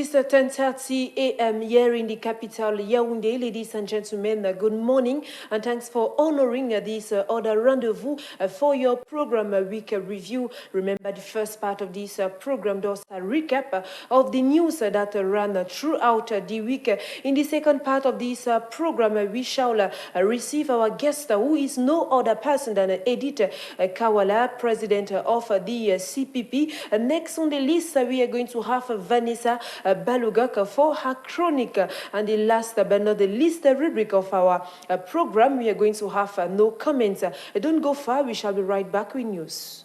is 10:30 a.m. here in the capital, Yaoundé. Ladies and gentlemen, good morning and thanks for honoring this other rendezvous for your program week review. Remember, the first part of this program does a recap of the news that ran throughout the week. In the second part of this program, we shall receive our guest, who is no other person than EDITH WALLA, president of the CPP. Next on the list, we are going to have Vanessa Balugak for her chronic. And the last but not the least rubric of our program, we are going to have no comments. Don't go far, we shall be right back with news.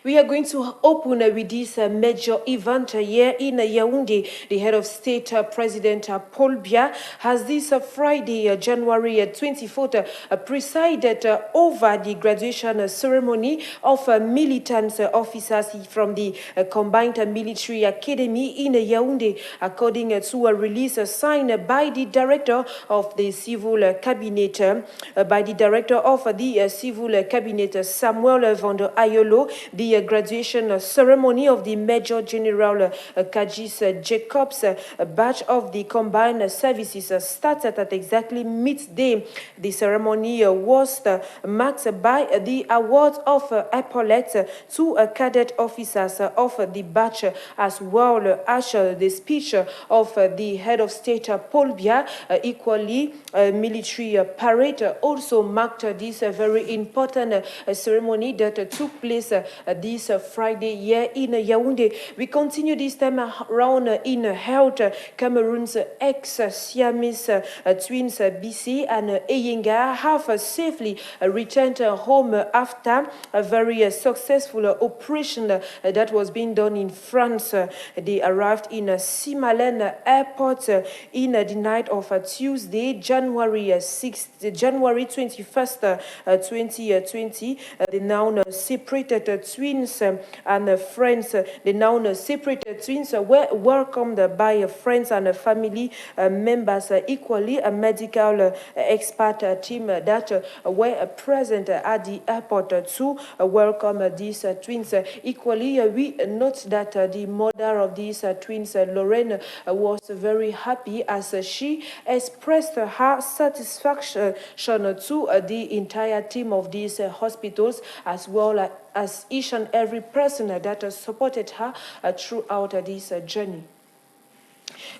We are going to open with this major event here in Yaoundé. The head of state, President Paul Biya, has this Friday, January 24th, presided over the graduation ceremony of militant officers from the Combined Military Academy in Yaoundé, according to a release signed by the director of the Civil Cabinet, Samuel van der Ayolo. The graduation ceremony of the Major General Kajis Jacobs batch of the Combined Services started at exactly midday. The ceremony was marked by the award of epaulets to cadet officers of the batch, as well as the speech of the head of state, Paul Biya. Equally, military parade also marked this very important ceremony that took place this Friday here in Yaoundé. We continue this time around in health. Cameroon's ex-Siamese twins BC and Eyenga have safely returned home after a very successful operation that was being done in France. They arrived in Simalen Airport in the night of Tuesday, January 21st, 2020. The now separated twins and friends. The now separated twins were welcomed by friends and family members. Equally, a medical expert team that were present at the airport to welcome these twins. Equally, we note that the mother of these twins, Lorraine, was very happy as she expressed her satisfaction to the entire team of these hospitals, as well as each and every person that supported her throughout this journey.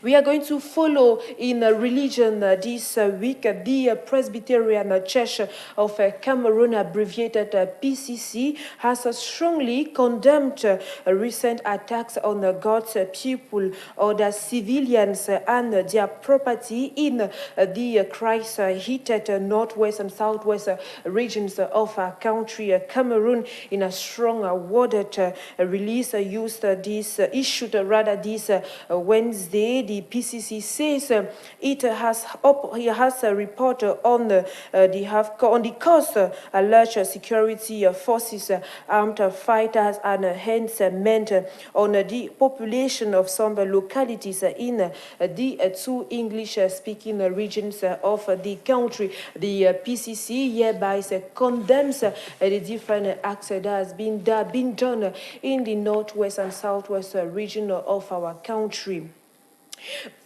We are going to follow in religion this week. The Presbyterian Church of Cameroon, abbreviated PCC, has strongly condemned recent attacks on God's people, other civilians, and their property in the crisis-hit northwest and southwest regions of our country. Cameroon, in a strong worded release issued this Wednesday, the PCC says it has a report on the cost alleged security forces, armed fighters, and hence meant on the population of some localities in the two English-speaking regions of the country. The PCC hereby condemns the different acts that has been done in the northwest and southwest region of our country.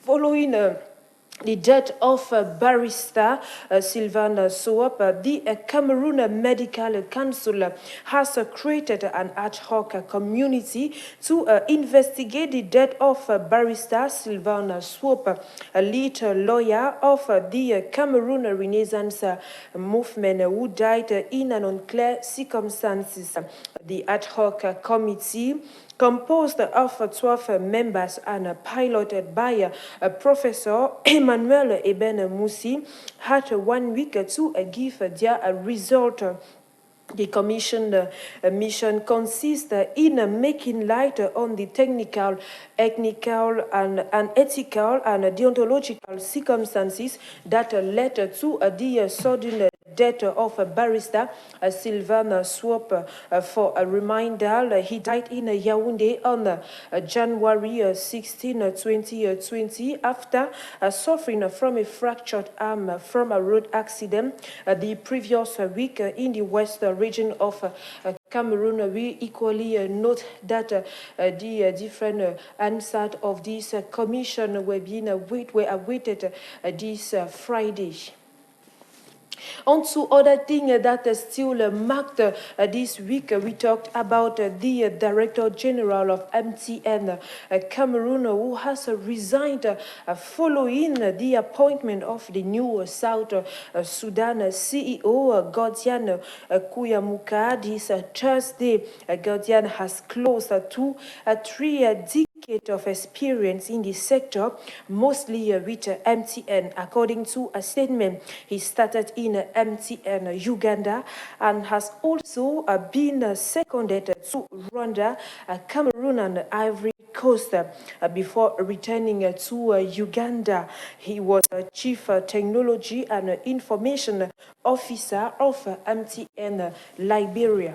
Following the death of barrister Sylvain Soap, the Cameroon Medical Council has created an ad hoc community to investigate the death of barrister Sylvain Soap, a lead lawyer of the Cameroon Renaissance movement, who died in an unclear circumstances. The ad hoc committee, composed of 12 members and piloted by Professor Emmanuel Eben Moussi, had 1 week to give their result. The commissioned mission consists in making light on the technical, ethnical, and ethical and deontological circumstances that led to the sudden death of barrister Sylvain Swap. For a reminder, he died in Yaoundé on January 16, 2020, after suffering from a fractured arm from a road accident the previous week in the west region of Cameroon. We equally note that the different answers of this commission were awaited this Friday. On to other things that still marked this week, we talked about the Director General of MTN Cameroon, who has resigned following the appointment of the new South Sudan CEO, Godian Kuyamuka. This Thursday, Godian has close to 3 decades of experience in the sector, mostly with MTN. According to a statement, he started in MTN Uganda and has also been seconded to Rwanda, Cameroon and Ivory Coast before returning to Uganda. He was Chief Technology and Information Officer of MTN Liberia.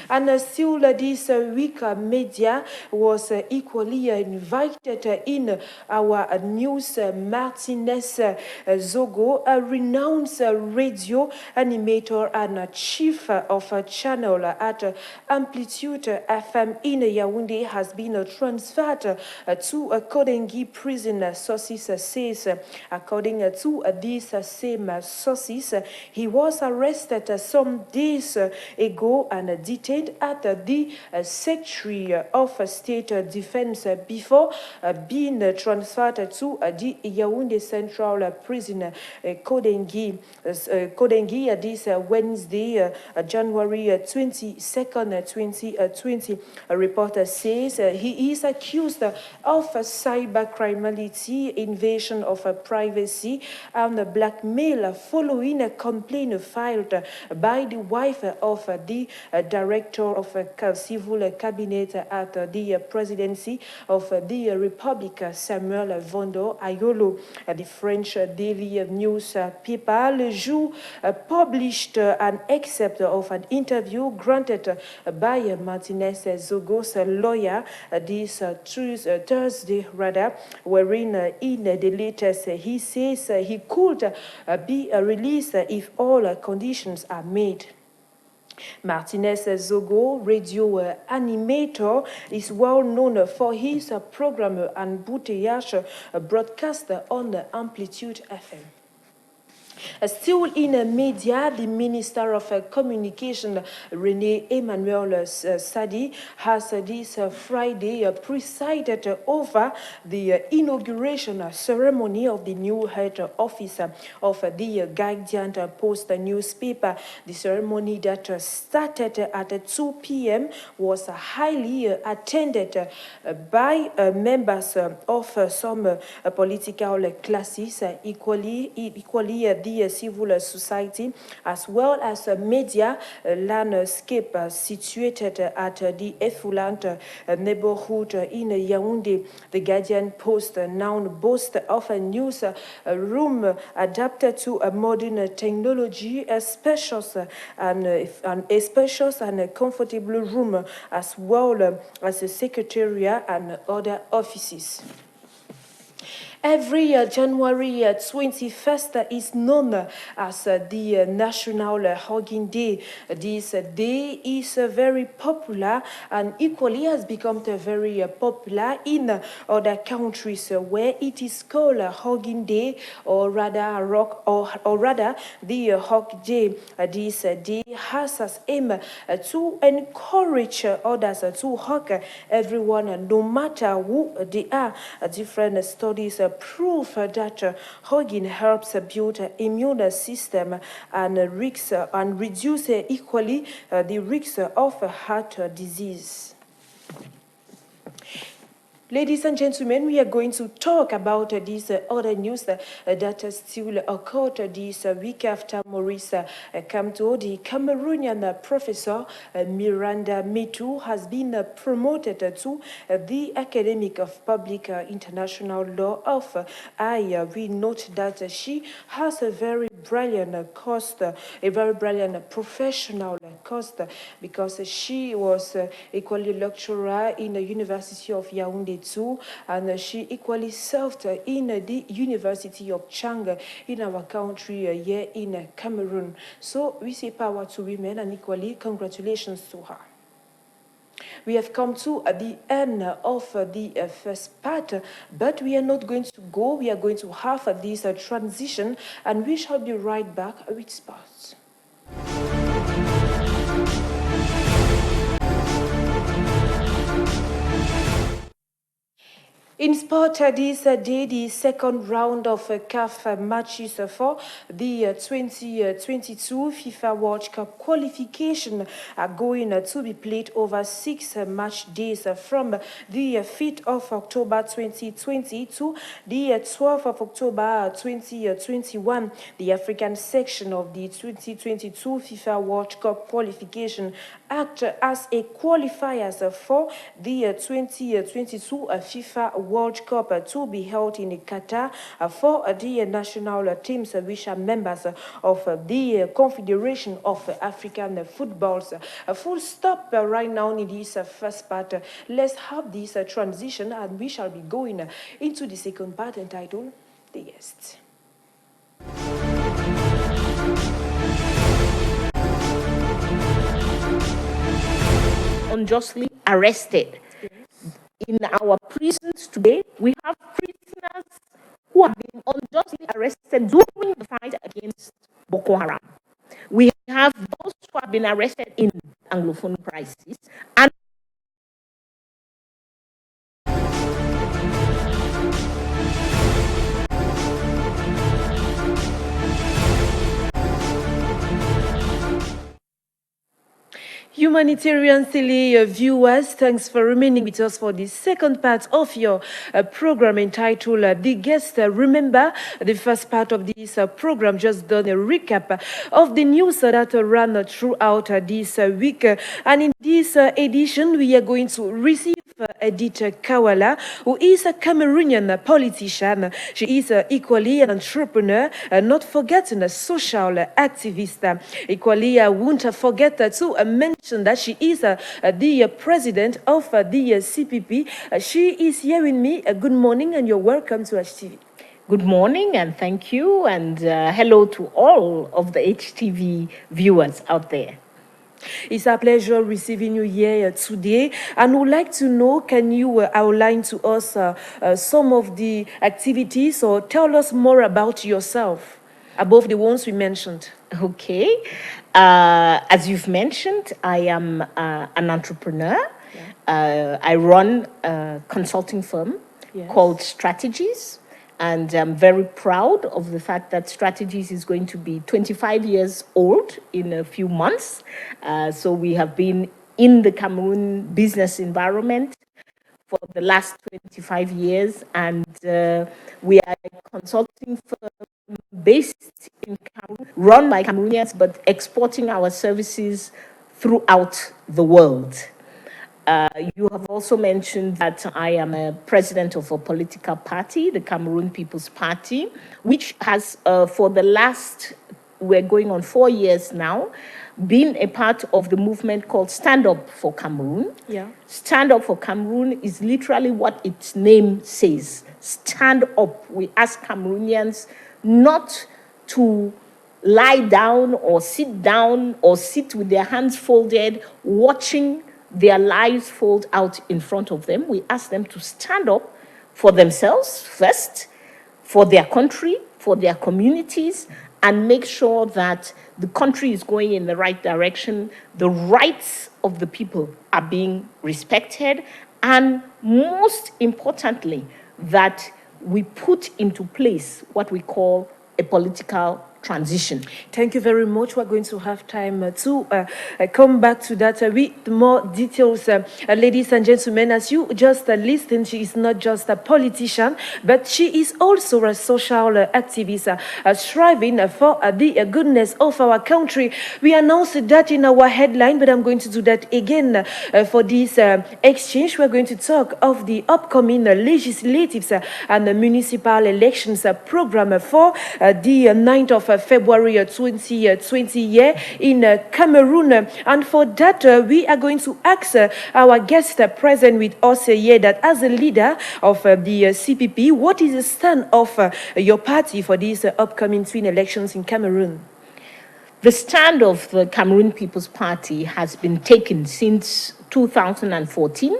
And still this week, media was equally invited in our news. Martinez Zogo, a renowned radio animator and chief of a channel at Amplitude FM in Yaoundé, has been transferred to Kodengi prison, sources says. According to these same sources, he was arrested some days ago and detained at the Secretary of State Defense before being transferred to the Yaoundé Central Prison, Kodengi. Kodengi this Wednesday, January 22nd, 2020. A reporter says he is accused of cybercriminality, invasion of privacy, and blackmail following a complaint filed by the wife of the director of civil cabinet at the presidency of the Republic, Samuel Vondo Ayolo. The French daily newspaper Le Jour published an excerpt of an interview granted by Martinez Zogo's lawyer this Thursday, wherein in the latest he says he could be released if all conditions are made. Martinez Zogo, radio animator, is well known for his program and bouteillage broadcast on Amplitude FM. Still in media, the Minister of Communication, René Emmanuel Sadi, has this Friday presided over the inauguration ceremony of the new head office of the Guardian Post newspaper. The ceremony that started at 2 p.m. was highly attended by members of some political classes, equally the civil society, as well as media landscape situated at the effluent neighborhood in Yaoundé. The Guardian Post now boasts of a news room adapted to a modern technology, a spacious and comfortable room, as well as a secretariat and other offices. Every January 21st is known as the National Hugging Day. This day is very popular and equally has become very popular in other countries where it is called Hugging Day, or rather the Hug Day. This day has as aim to encourage others to hug everyone, no matter who they are. Different studies prove that hugging helps build an immune system and reduce equally the risk of heart disease. Ladies and gentlemen, we are going to talk about this other news that still occurred this week after Maurice Kamto, the Cameroonian professor Miranda Metu, has been promoted to the Academic of Public International Law of we note that she has a very brilliant cost, a very brilliant professional cost, because she was equally lecturer in the University of Yaoundé too, and she equally served in the University of Chang in our country here in Cameroon. So we say power to women, and equally congratulations to her. We have come to the end of the first part, but we are not going to go. We are going to have this transition, and we shall be right back with sports. In sport, this day, the second round of CAF matches for the 2022 FIFA World Cup qualification are going to be played over 6 match days from the 5th of October 2020 to the 12th of October 2021. The African section of the 2022 FIFA World Cup qualification act as a qualifiers for the 2022 FIFA World Cup to be held in Qatar for the national teams which are members of the Confederation of African Footballs. Full stop right now in this first part. Let's have this transition, and we shall be going into the second part entitled The Guest. Unjustly arrested. In our prisons today, we have prisoners who have been unjustly arrested during the fight against Boko Haram. We have those who have been arrested in Anglophone crisis, and Humanitarian Tele viewers, thanks for remaining with us for the second part of your program entitled The Guest. Remember, the first part of this program just done a recap of the news that ran throughout this week. And in this edition, we are going to receive EDITH Kawala, who is a Cameroonian politician. She is equally an entrepreneur, not forgetting a social activist. Equally, I won't forget to mention that she is the president of the CPP. She is here with me. Good morning, and you're welcome to HTV. good morning and thank you, and hello to all of the HTV viewers out there. It's a pleasure receiving you here today, and would like to know, can you outline to us some of the activities, or tell us more about yourself above the ones we mentioned? Okay. As you've mentioned, I am an entrepreneur. Yeah. I run a consulting firm called Strategies. And I'm very proud of the fact that Strategies is going to be 25 years old in a few months. So we have been in the Cameroon business environment for the last 25 years. And we are a consulting firm based in Cameroon, run by Cameroonians, but exporting our services throughout the world. You have also mentioned that I am a president of a political party, the Cameroon People's Party, which has, for the last, we're going on 4 years now, been a part of the movement called Stand Up for Cameroon. Yeah. Stand Up for Cameroon is literally what its name says. Stand up. We ask Cameroonians not to lie down or sit with their hands folded, watching their lives fold out in front of them. We ask them to stand up for themselves first, for their country, for their communities, and make sure that the country is going in the right direction, the rights of the people are being respected, and most importantly, that we put into place what we call a political transition. Thank you very much. We're going to have time to come back to that with more details. Ladies and gentlemen, as you just listened, she is not just a politician, but she is also a social activist striving for the goodness of our country. We announced that in our headline, but I'm going to do that again for this exchange. We're going to talk of the upcoming legislative and municipal elections program for the 9th of February 2020 year in Cameroon. And for that, we are going to ask our guest present with us here that as a leader of the CPP, what is the stand of your party for these upcoming twin elections in Cameroon? The stand of the Cameroon People's Party has been taken since 2014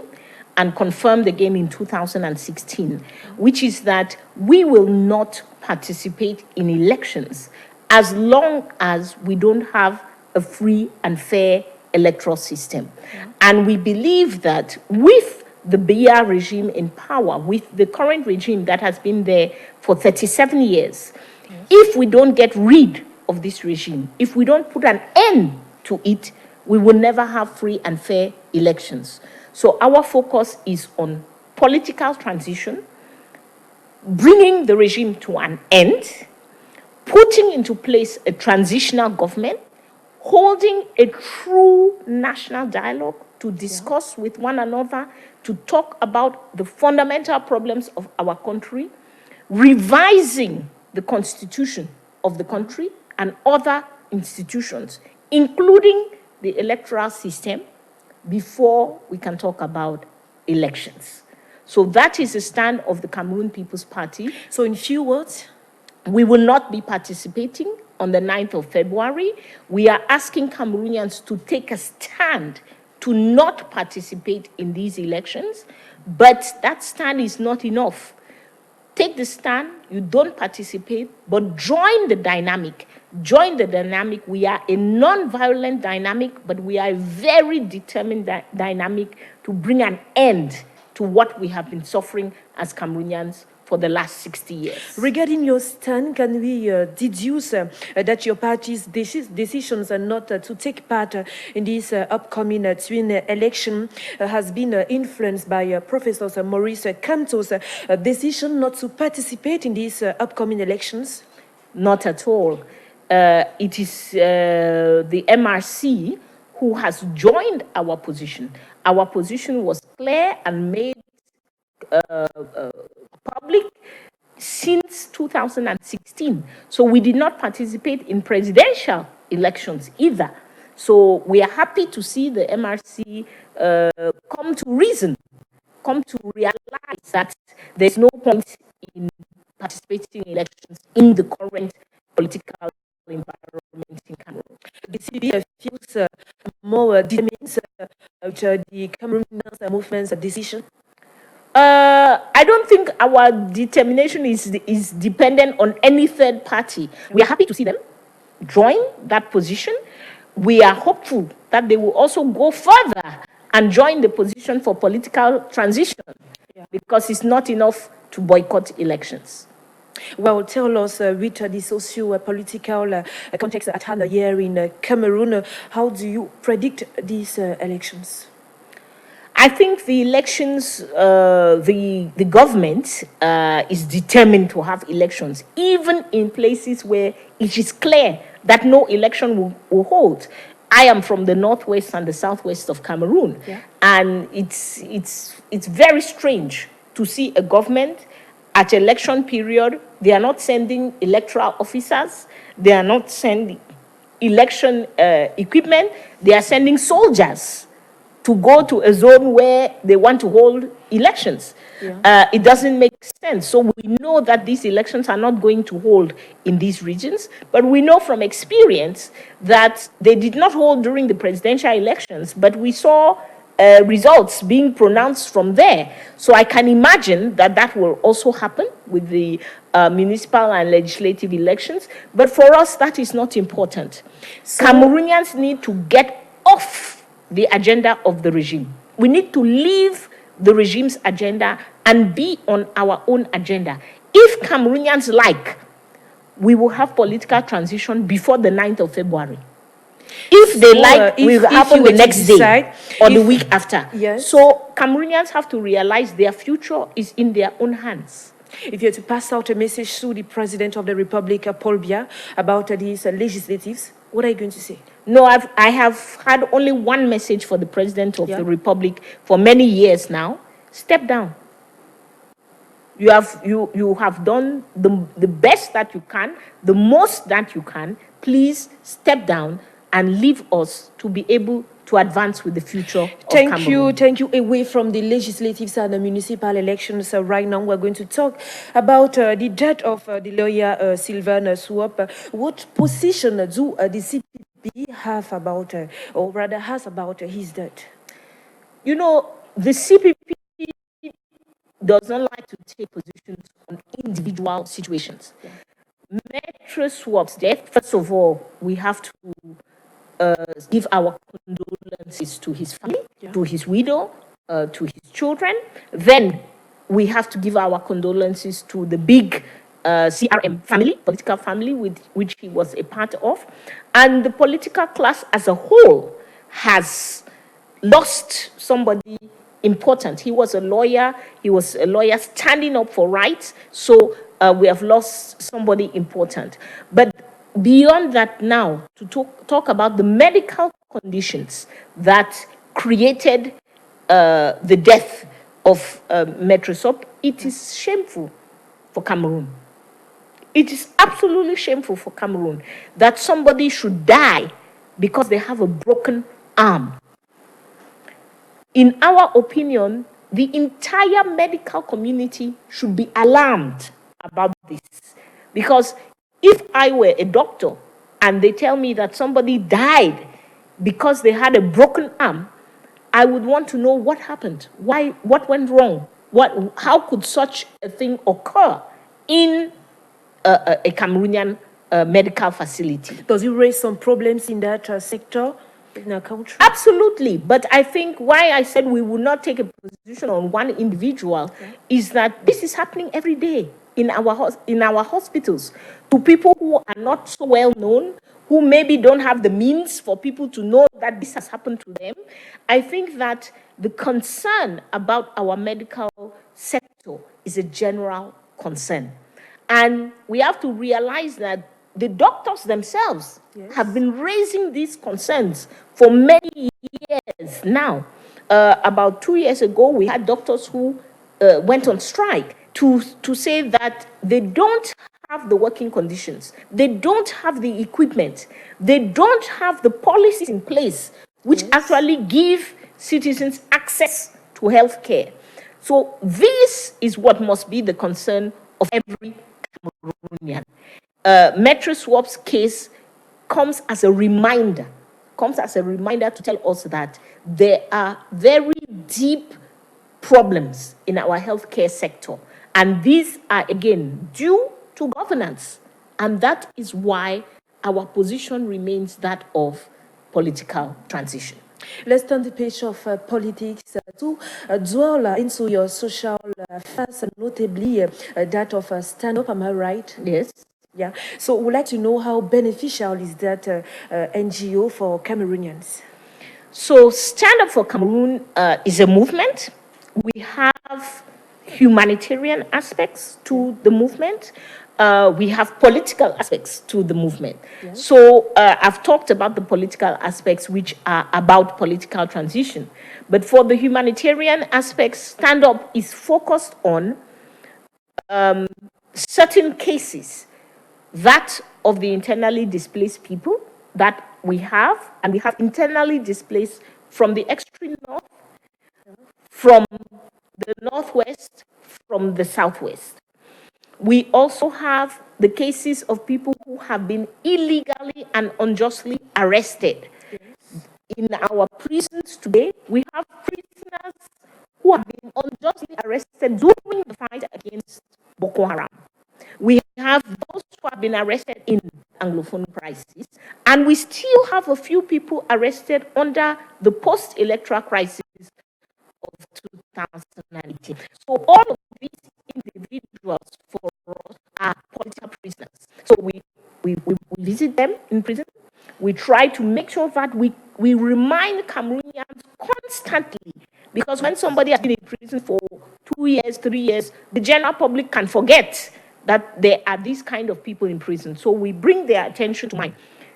and confirmed again in 2016, which is that we will not participate in elections as long as we don't have a free and fair electoral system. And we believe that with the Biya regime in power, with the current regime that has been there for 37 years, if we don't get rid of this regime, if we don't put an end to it, we will never have free and fair elections. So our focus is on political transition, bringing the regime to an end, putting into place a transitional government, holding a true national dialogue to discuss with one another, to talk about the fundamental problems of our country, revising the constitution of the country and other institutions, including the electoral system, before we can talk about elections. So that is the stand of the Cameroon People's Party. So in few words, we will not be participating on the 9th of February. We are asking Cameroonians to take a stand to not participate in these elections, but that stand is not enough. Take the stand, you don't participate, but join the dynamic. Join the dynamic. We are a non-violent dynamic, but we are a very determined dynamic to bring an end to what we have been suffering as Cameroonians for the last 60 years. Regarding your stand, can we deduce that your party's decisions are not to take part in this upcoming twin election has been influenced by Professor Maurice Kamto's decision not to participate in these upcoming elections? Not at all. It is the MRC who has joined our position. Our position was clear and made public since 2016. So we did not participate in presidential elections either. So we are happy to see the MRC come to reason, come to realize that there's no point in participating in elections in the current political environment in Cameroon. The CPP feels more determined the Cameroonians movement's decision? I don't think our determination is dependent on any third party. We are happy to see them join that position. We are hopeful that they will also go further and join the position for political transition, because it's not enough to boycott elections. Well, tell us, with the socio-political context at hand here in Cameroon, how do you predict these elections? I think the elections, the government is determined to have elections, even in places where it is clear that no election will hold. I am from the northwest and the southwest of Cameroon, and it's very strange to see a government at election period. They are not sending electoral officers, they are not sending election equipment, they are sending soldiers to go to a zone where they want to hold elections. It doesn't make sense. So we know that these elections are not going to hold in these regions, but we know from experience that they did not hold during the presidential elections, but we saw results being pronounced from there. So I can imagine that that will also happen with the municipal and legislative elections. But for us, that is not important. So Cameroonians need to get off the agenda of the regime. We need to leave the regime's agenda and be on our own agenda. If Cameroonians like, we will have political transition before the 9th of February. If they we will happen the next day or the week after. Yes. So Cameroonians have to realize their future is in their own hands. If you're to pass out a message to the President of the Republic, Paul Biya, about these legislatives, what are you going to say? No, I have had only one message for the President of the Republic for many years now. Step down. You have done the best that you can, the most that you can. Please step down and leave us to be able to advance with the future of Cameroon. Thank you. Away from the legislatives and the municipal elections, right now we're going to talk about the death of the lawyer Sylvain Swap. What position do the CPP have about, or rather has about his death? You know, the CPP does not like to take positions on individual situations. Metro Swap's death, first of all, we have to give our condolences to his family, to his widow, to his children. Then we have to give our condolences to the big CRM family, political family, with which he was a part of. And the political class as a whole has lost somebody important. He was a lawyer. He was a lawyer standing up for rights. So we have lost somebody important. But beyond that now, to talk about the medical conditions that created the death of Metro Swap, it is shameful for Cameroon. It is absolutely shameful for Cameroon that somebody should die because they have a broken arm. In our opinion, the entire medical community should be alarmed about this. Because if I were a doctor and they tell me that somebody died because they had a broken arm, I would want to know what happened. Why? What went wrong? How could such a thing occur in a Cameroonian medical facility? Does it raise some problems in that sector in our country? Absolutely. But I think why I said we will not take a position on one individual is that this is happening every day in our hospitals to people who are not so well known, who maybe don't have the means for people to know that this has happened to them. I think that the concern about our medical sector is a general concern. And we have to realize that the doctors themselves have been raising these concerns for many years now. About 2 years ago, we had doctors who went on strike to say that they don't have the working conditions, they don't have the equipment, they don't have the policies in place which actually give citizens access to health care. So this is what must be the concern of every Cameroonian. Metro Swap's case comes as a reminder to tell us that there are very deep problems in our healthcare sector. And these are, again, due to governance. And that is why our position remains that of political transition. Let's turn the page of politics to dwell into your social affairs, notably that of Stand Up. Am I right? Yes. Yeah. So we'd like to know how beneficial is that NGO for Cameroonians? So Stand Up for Cameroon is a movement. We have humanitarian aspects to the movement. We have political aspects to the movement. Yes. So I've talked about the political aspects which are about political transition. But for the humanitarian aspects, Stand Up is focused on certain cases, that of the internally displaced people that we have, and we have internally displaced from the extreme north, from the northwest, from the southwest. We also have the cases of people who have been illegally and unjustly arrested. Yes. In our prisons today, we have prisoners who have been unjustly arrested during the fight against Boko Haram. We have those who have been arrested in Anglophone crisis, and we still have a few people arrested under the post-electoral crisis of 2018. So all of these individuals for us are political prisoners. So we visit them in prison. We try to make sure that we remind Cameroonians constantly, because when somebody has been in prison for 2 years, 3 years, the general public can forget that there are these kind of people in prison. So we bring their attention to mind.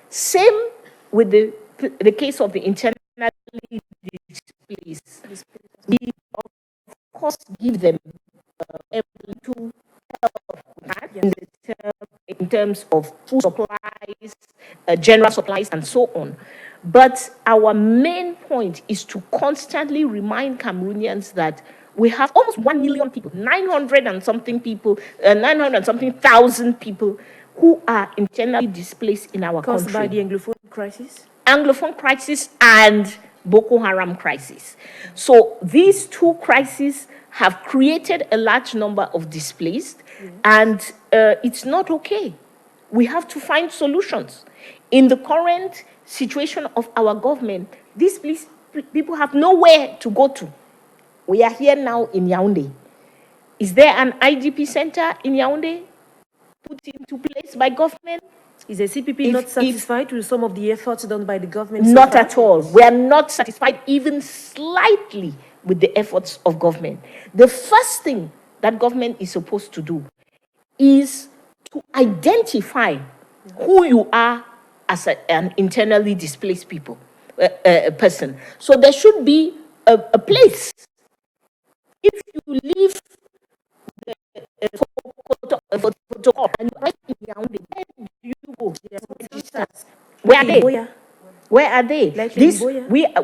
Same with the case of the internally displaced. We, of course, give them little help in terms of food supplies, general supplies, and so on. But our main point is to constantly remind Cameroonians that we have almost 1 million people, 900 and something people, 900 and something thousand people who are internally displaced in our country. Caused by the Anglophone crisis? Anglophone crisis and Boko Haram crisis. So these two crises have created a large number of displaced, and it's not okay. We have to find solutions. In the current situation of our government, these people have nowhere to go to. We are here now in Yaoundé. Is there an IDP center in Yaoundé put into place by government? Is the CPP not satisfied with some of the efforts done by the government? Not at all. We are not satisfied even slightly with the efforts of government. The first thing that government is supposed to do is to identify who you are as an internally displaced person. So there should be a place. If you leave photocopy and you write in Yaoundé, where do you go? Where are they? Where are they?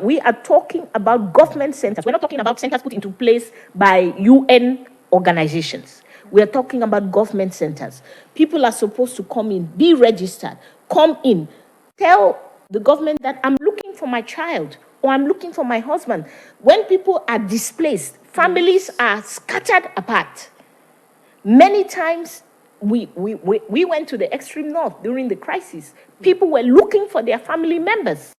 We are talking about government centers. We're not talking about centers put into place by UN organizations. We are talking about government centers. People are supposed to come in, be registered, come in, tell the government that I'm looking for my child or I'm looking for my husband. When people are displaced, families are scattered apart. Many times, we went to the extreme north during the crisis. People were looking for their family members.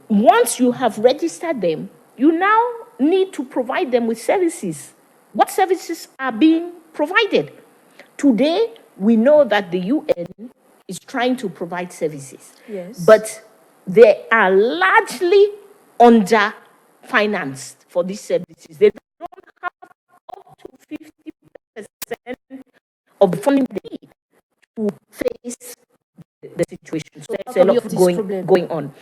Once you have registered them, you now need to provide them with services. What services are being provided? Today, we know that the UN is trying to provide services. Yes. But they are largely under-financed for these services. They don't have up to 50% of the funding they need to face the situation. So there's a lot going on.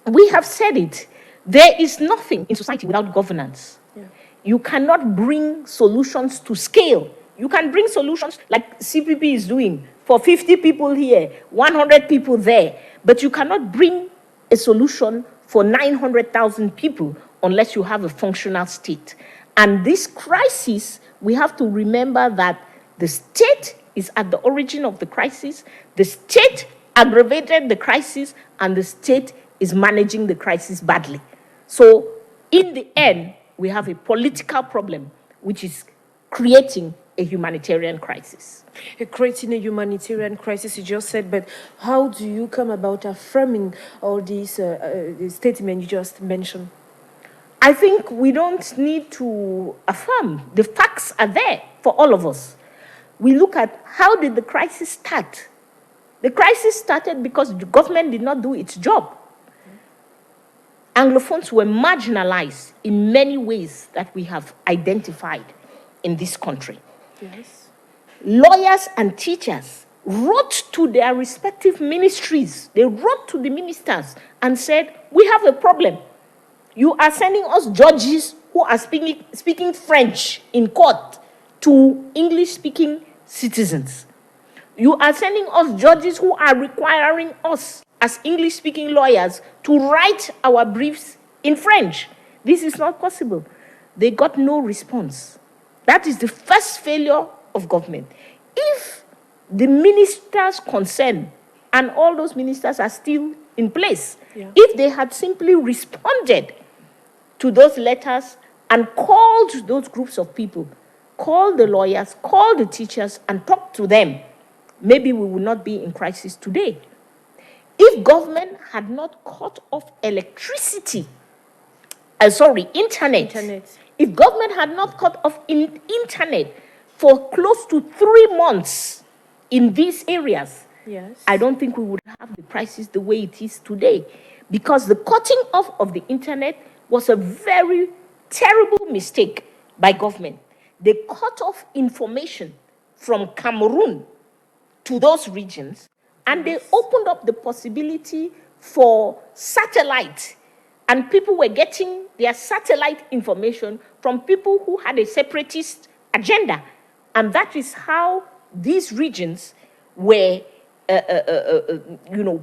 We have said it. There is nothing in society without governance. Yeah. You cannot bring solutions to scale. You can bring solutions like CPP is doing for 50 people here, 100 people there, but you cannot bring a solution for 900,000 people unless you have a functional state. And this crisis, we have to remember that the state is at the origin of the crisis, the state aggravated the crisis, and the state is managing the crisis badly. So, in the end, we have a political problem, which is creating a humanitarian crisis. Creating a humanitarian crisis, you just said, but how do you come about affirming all these statements you just mentioned? I think we don't need to affirm. The facts are there for all of us. We look at how did the crisis start? The crisis started because the government did not do its job. Anglophones were marginalized in many ways that we have identified in this country. Yes. Lawyers and teachers wrote to their respective ministries. They wrote to the ministers and said, we have a problem. You are sending us judges who are speaking French in court to English-speaking citizens. You are sending us judges who are requiring us as English-speaking lawyers to write our briefs in French. This is not possible. They got no response. That is the first failure of government. If the ministers concerned, and all those ministers are still in place, if they had simply responded to those letters and called those groups of people, called the lawyers, called the teachers, and talked to them, maybe we would not be in crisis today. If government had not cut off electricity, internet. If government had not cut off internet for close to 3 months in these areas, Yes. I don't think we would have the crisis the way it is today, because the cutting off of the internet was a very terrible mistake by government. They cut off information from Cameroon to those regions, and they opened up the possibility for satellite, and people were getting their satellite information from people who had a separatist agenda, and that is how these regions were,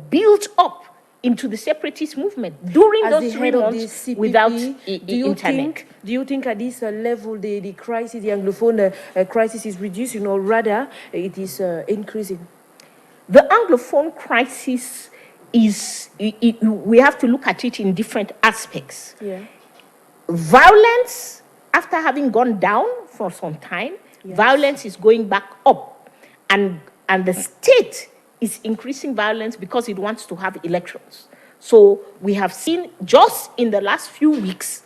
built up into the separatist movement during As those the 3 head of the months CPP, without internet. Do you think at this level the crisis, the Anglophone crisis is reducing, or rather it is increasing? The Anglophone crisis is, we have to look at it in different aspects. Yeah. Violence, after having gone down for some time, violence is going back up. And the state is increasing violence because it wants to have elections. So we have seen just in the last few weeks,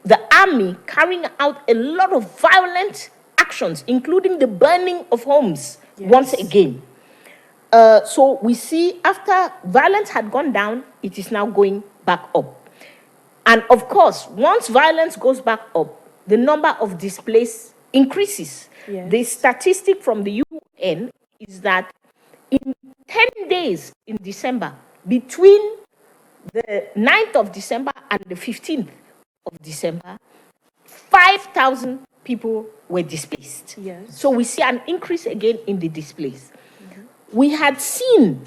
the army carrying out a lot of violent actions, including the burning of homes once again. So we see after violence had gone down, it is now going back up. And of course, once violence goes back up, the number of displaced increases. Yes. The statistic from the UN is that in 10 days in December, between the 9th of December and the 15th of December, 5,000 people were displaced. Yes. So we see an increase again in the displaced. We had seen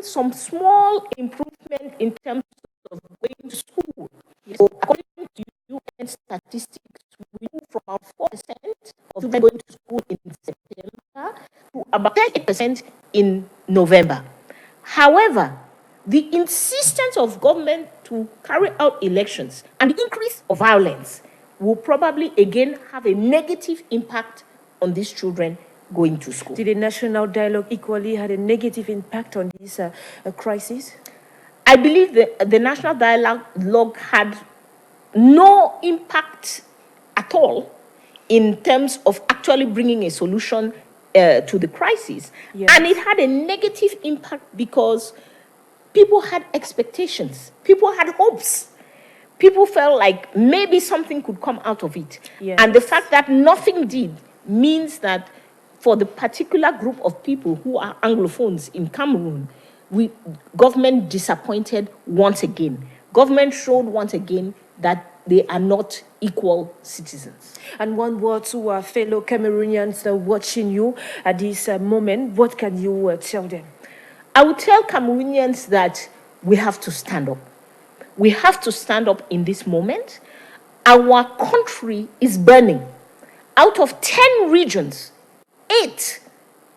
some small improvement in terms of going to school. So according to UN statistics, we moved from about 4% of them going to school in September to about 30% in November. However, the insistence of government to carry out elections and the increase of violence will probably again have a negative impact on these children going to school. Did the national dialogue equally had a negative impact on this crisis? I believe the national dialogue had no impact at all in terms of actually bringing a solution to the crisis. Yes. And it had a negative impact because people had expectations, people had hopes. People felt like maybe something could come out of it. Yes. And the fact that nothing did means that for the particular group of people who are Anglophones in Cameroon, government disappointed once again. Government showed once again that they are not equal citizens. And one word to our fellow Cameroonians watching you at this moment, what can you tell them? I would tell Cameroonians that we have to stand up. We have to stand up in this moment. Our country is burning. Out of 10 regions, 8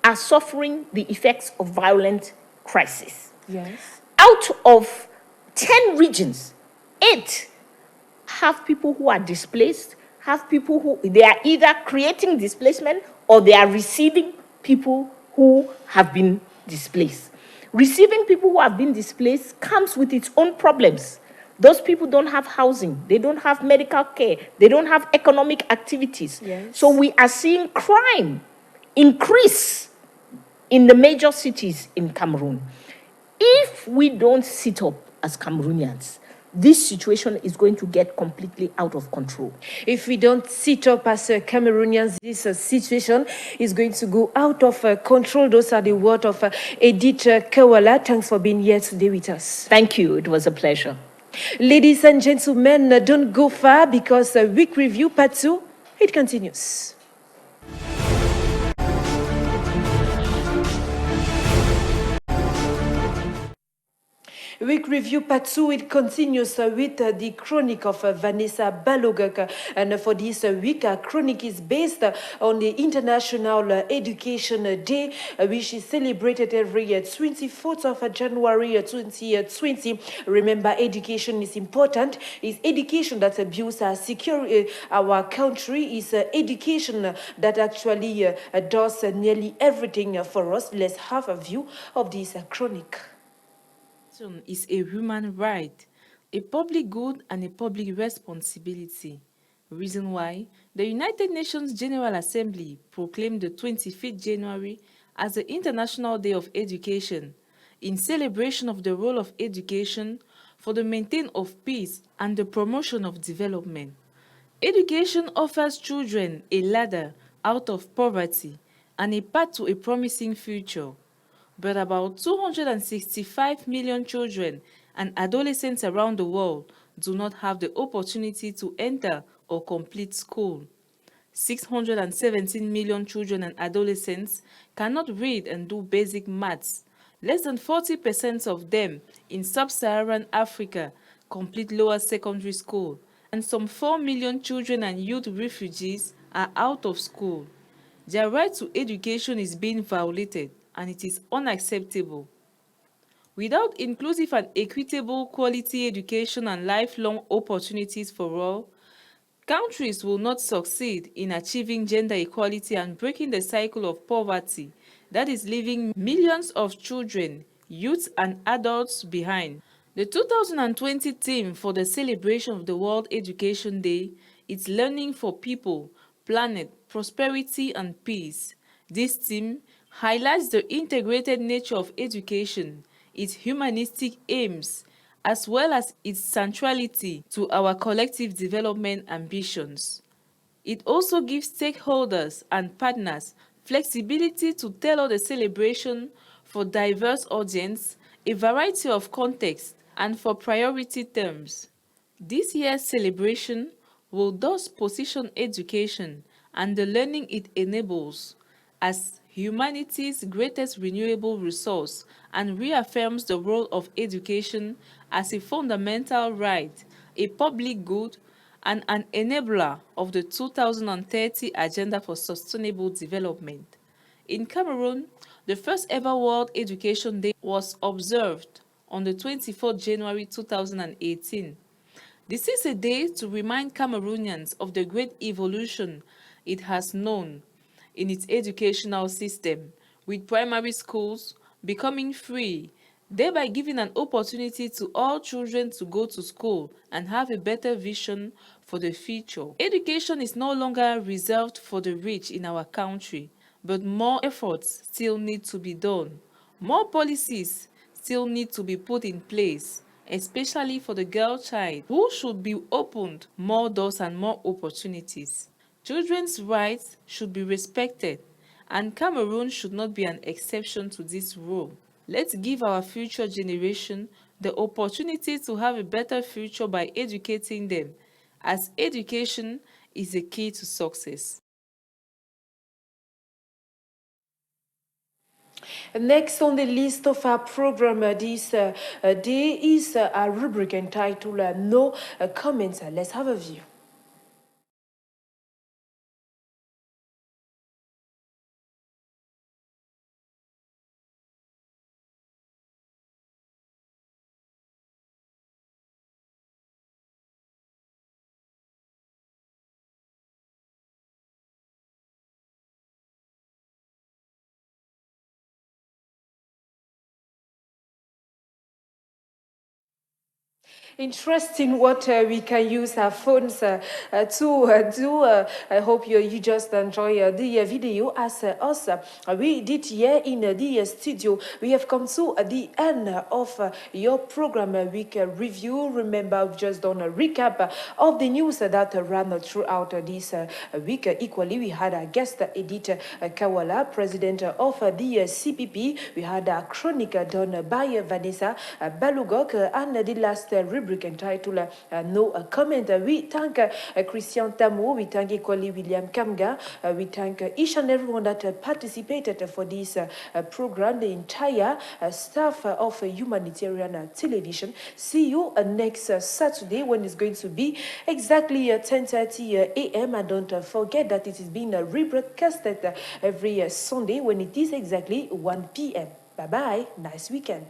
are suffering the effects of violent crisis. Yes. Out of 10 regions, 8 have people who are displaced, have people who they are either creating displacement or they are receiving people who have been displaced. Receiving people who have been displaced comes with its own problems. Those people don't have housing, they don't have medical care, they don't have economic activities. Yes. So we are seeing crime increase in the major cities in Cameroon. If we don't sit up as Cameroonians, this situation is going to get completely out of control. If we don't sit up as Cameroonians, this situation is going to go out of control. Those are the words of EDITH WALLA. Thanks for being here today with us. Thank you. It was a pleasure. Ladies and gentlemen, don't go far because Week Review Part 2, it continues. Week Review Part 2, it continues with the chronic of Vanessa Balogak. And for this week, our chronic is based on the International Education Day, which is celebrated every 24th of January 2020. Remember, education is important. It's education that builds our country. It's education that actually does nearly everything for us. Let's have a view of this chronic. Is a human right, a public good and a public responsibility. Reason why the United Nations General Assembly proclaimed the 25th January as the International Day of Education, in celebration of the role of education for the maintenance of peace and the promotion of development. Education offers children a ladder out of poverty and a path to a promising future. But about 265 million children and adolescents around the world do not have the opportunity to enter or complete school. 617 million children and adolescents cannot read and do basic maths. Less than 40% of them in sub-Saharan Africa complete lower secondary school, and some 4 million children and youth refugees are out of school. Their right to education is being violated, and it is unacceptable. Without inclusive and equitable quality education and lifelong opportunities for all, countries will not succeed in achieving gender equality and breaking the cycle of poverty that is leaving millions of children, youth, and adults behind. The 2020 theme for the celebration of the World Education Day is Learning for People, Planet, Prosperity, and Peace. This theme highlights the integrated nature of education, its humanistic aims, as well as its centrality to our collective development ambitions. It also gives stakeholders and partners flexibility to tailor the celebration for diverse audience, a variety of contexts, and for priority terms. This year's celebration will thus position education and the learning it enables as humanity's greatest renewable resource and reaffirms the role of education as a fundamental right, a public good, and an enabler of the 2030 Agenda for Sustainable Development. In Cameroon, the first ever World Education Day was observed on the 24th January 2018. This is a day to remind Cameroonians of the great evolution it has known in its educational system, with primary schools becoming free, thereby giving an opportunity to all children to go to school and have a better vision for the future. Education is no longer reserved for the rich in our country, but more efforts still need to be done. More policies still need to be put in place, especially for the girl child, who should be opened more doors and more opportunities. Children's rights should be respected, and Cameroon should not be an exception to this rule. Let's give our future generation the opportunity to have a better future by educating them, as education is the key to success. Next on the list of our program this day is a rubric entitled No Comments. Let's have a view. Interesting what we can use our phones to do. I hope you just enjoy the video as us. We did here in the studio. We have come to the end of your program week review. Remember, we've just done a recap of the news that ran throughout this week. Equally, we had a guest, EDITH WALLA, president of the CPP. We had a chronic done by Vanessa Balugok, and the last rubric entitled No Comment. We thank Christian Tamou, we thank equally William Kamga, we thank each and everyone that participated for this program, the entire staff of Humanitarian Television. See you next Saturday when it's going to be exactly 10:30 a.m. And don't forget that it is being rebroadcasted every Sunday when it is exactly 1 p.m. Bye-bye. Nice weekend.